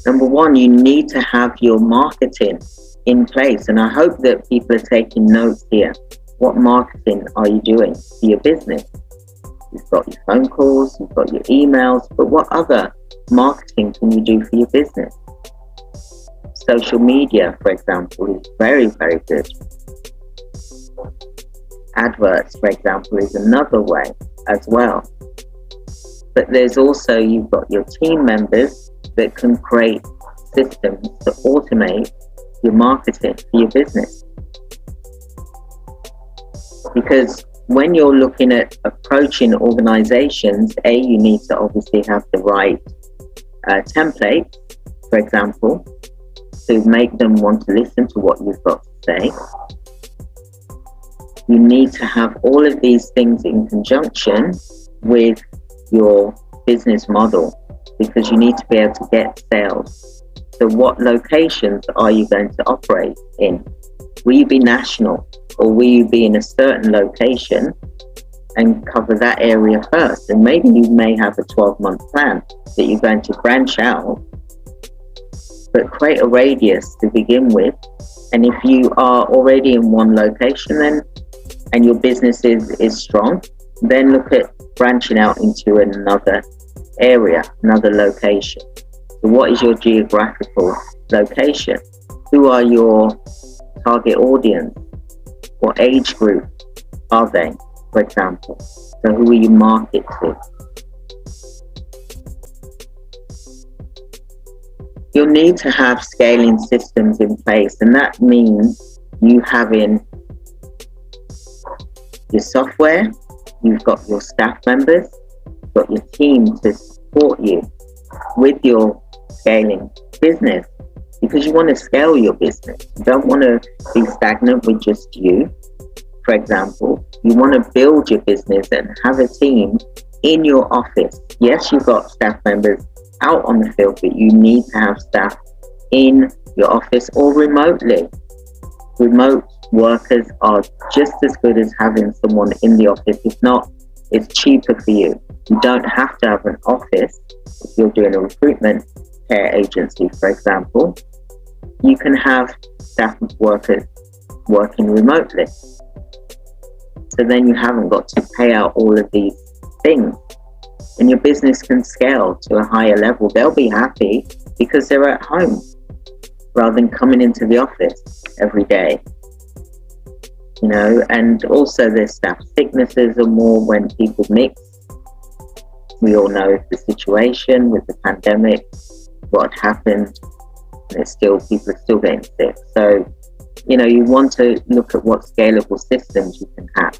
Number one, you need to have your marketing in place. And I hope that people are taking notes here. What marketing are you doing for your business? You've got your phone calls, you've got your emails, but what other marketing can you do for your business? Social media, for example, is very, very good. Adverts, for example, is another way as well. But there's also, you've got your team members that can create systems to automate your marketing for your business. Because when you're looking at approaching organizations, you need to obviously have the right template, for example, to make them want to listen to what you've got to say. You need to have all of these things in conjunction with your business model, because you need to be able to get sales. So what locations are you going to operate in? Will you be national, or will you be in a certain location and cover that area first? And maybe you may have a 12-month plan that you're going to branch out, but create a radius to begin with. And if you are already in one location then, and your business is strong, then look at branching out into another area, another location. So what is your geographical location? Who are your target audience? What age group are they, for example? So who will you market to? You'll need to have scaling systems in place, and that means you having your software, you've got your staff members, you've got your team to support you with your scaling business, because you want to scale your business. You don't want to be stagnant with just you, for example. You want to build your business and have a team in your office. Yes, you've got staff members out on the field, but you need to have staff in your office or remotely. Remote workers are just as good as having someone in the office. If not, it's cheaper for you. You don't have to have an office. If you're doing a recruitment care agency, for example, you can have staff workers working remotely. So then you haven't got to pay out all of these things, and your business can scale to a higher level. They'll be happy because they're at home rather than coming into the office every day. You know, and also there's staff sicknesses are more when people mix. We all know the situation with the pandemic, what happened. There's still, people are still getting sick. So, you know, you want to look at what scalable systems you can have.